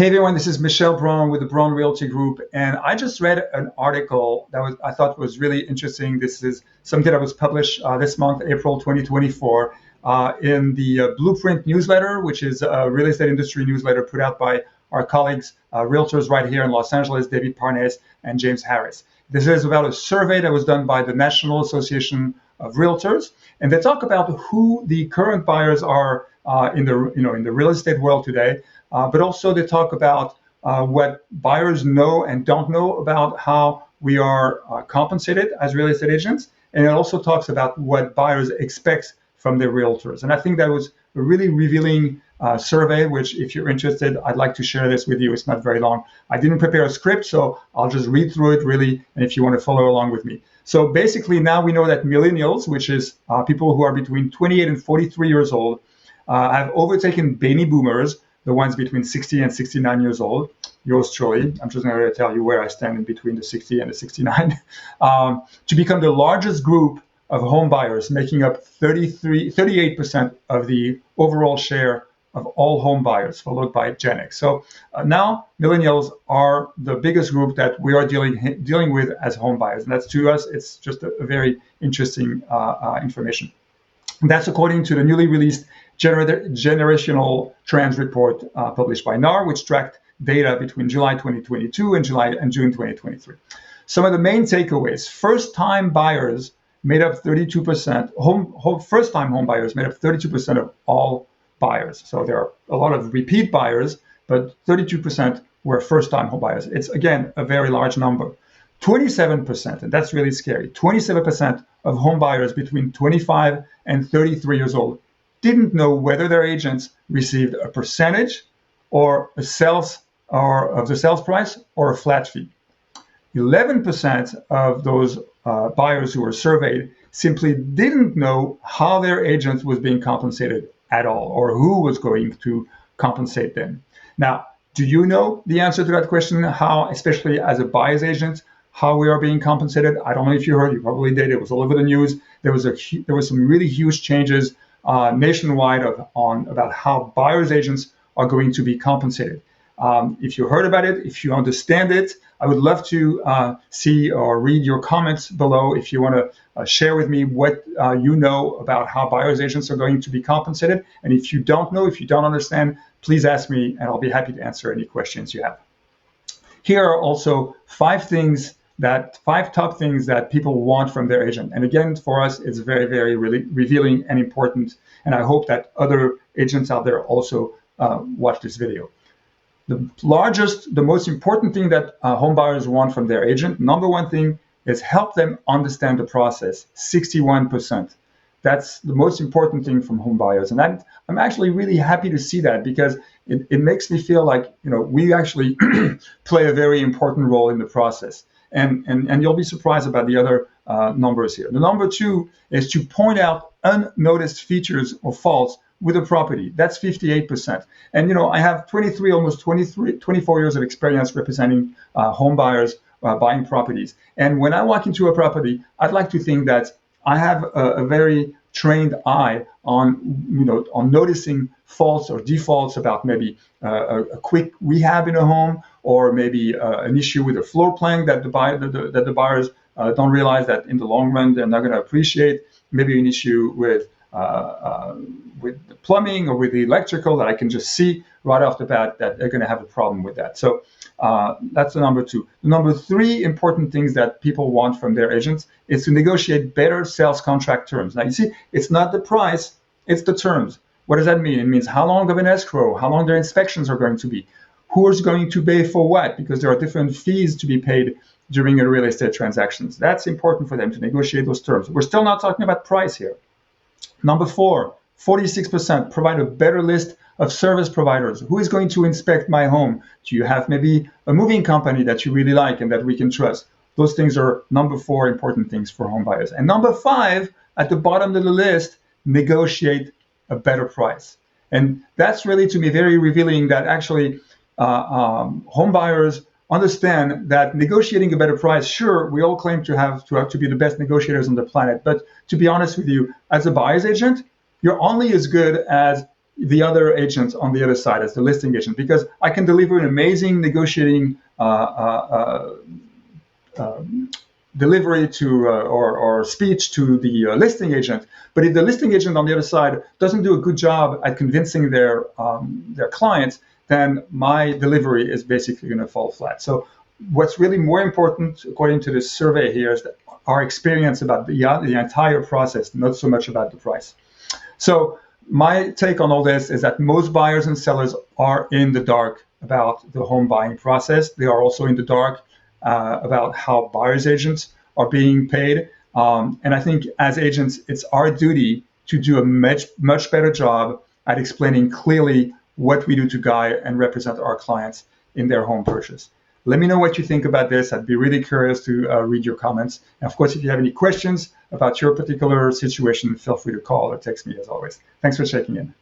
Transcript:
Hey everyone, this is Michel Bron with the Bron Realty Group, and I just read an article that I thought was really interesting. This is something that was published this month, April 2024, in the Blueprint newsletter, which is a real estate industry newsletter put out by our colleagues, realtors right here in Los Angeles, David Parnes and James Harris. This is about a survey that was done by the National Association of Realtors, and they talk about who the current buyers are in the real estate world today. But also they talk about what buyers know and don't know about how we are compensated as real estate agents. And it also talks about what buyers expect from their realtors. And I think that was a really revealing survey, which if you're interested, I'd like to share this with you. It's not very long. I didn't prepare a script, so I'll just read through it really. And if you want to follow along with me. So basically now we know that millennials, which is people who are between 28 and 43 years old, have overtaken baby boomers, the ones between 60 and 69 years old. Yours truly, I'm just going to tell you where I stand in between the 60 and the 69, to become the largest group of home buyers, making up 38% of the overall share of all home buyers, followed by Gen X. So now millennials are the biggest group that we are dealing with as home buyers. And that's, to us, it's just a very interesting information. And that's according to the newly released Generational Trends Report published by NAR, which tracked data between July 2022 and June 2023. Some of the main takeaways: first-time buyers made up 32%. First-time home buyers made up 32% of all buyers. So there are a lot of repeat buyers, but 32% were first-time home buyers. It's again a very large number. 27%, and that's really scary. 27% of home buyers between 25 and 33 years old didn't know whether their agents received a percentage or of the sales price or a flat fee. 11% of those buyers who were surveyed simply didn't know how their agent was being compensated at all, or who was going to compensate them. Now, do you know the answer to that question? How, especially as a buyer's agent, how we are being compensated? I don't know if you heard. You probably did. It was all over the news. There was some really huge changes nationwide about how buyers agents are going to be compensated. If you heard about it, if you understand it, I would love to see or read your comments below. If you want to share with me what you know about how buyers agents are going to be compensated. And if you don't know, if you don't understand, please ask me and I'll be happy to answer any questions you have. Here are also five top things that people want from their agent. And again, for us, it's very, very really revealing and important. And I hope that other agents out there also watch this video. The most important thing that home buyers want from their agent, number one thing, is help them understand the process. 61%. That's the most important thing from home buyers. And I'm actually really happy to see that, because it makes me feel like, we actually play a very important role in the process. And you'll be surprised about the other numbers here. The number two is to point out unnoticed features or faults with a property. That's 58%. And I have 24 years of experience representing home buyers buying properties. And when I walk into a property, I'd like to think that I have a very trained eye on noticing faults or defaults about maybe a quick rehab in a home, or maybe an issue with a floor plan that the buyers don't realize that in the long run they're not going to appreciate. Maybe an issue with the plumbing or with the electrical that I can just see right off the bat that they're going to have a problem with that. So that's the number two. The number three important things that people want from their agents is to negotiate better sales contract terms. Now, you see, it's not the price, it's the terms. What does that mean? It means how long of an escrow, how long their inspections are going to be, who is going to pay for what, because there are different fees to be paid during a real estate transactions. That's important for them to negotiate those terms. We're still not talking about price here. Number four, 46% provide a better list of service providers. Who is going to inspect my home? Do you have maybe a moving company that you really like and that we can trust? Those things are number four important things for home buyers. And number five, at the bottom of the list, negotiate a better price. And that's really, to me, very revealing that actually home buyers understand that negotiating a better price, sure, we all claim to be the best negotiators on the planet. But to be honest with you, as a buyer's agent, you're only as good as the other agent on the other side as the listing agent, because I can deliver an amazing negotiating delivery to or speech to the listing agent. But if the listing agent on the other side doesn't do a good job at convincing their clients, then my delivery is basically going to fall flat. So what's really more important, according to this survey here, is that our experience about the entire process, not so much about the price. So my take on all this is that most buyers and sellers are in the dark about the home buying process. They are also in the dark about how buyers agents are being paid. And I think as agents, it's our duty to do a much better job at explaining clearly what we do to guide and represent our clients in their home purchase. Let me know what you think about this. I'd be really curious to read your comments. And of course, if you have any questions about your particular situation, feel free to call or text me as always. Thanks for checking in.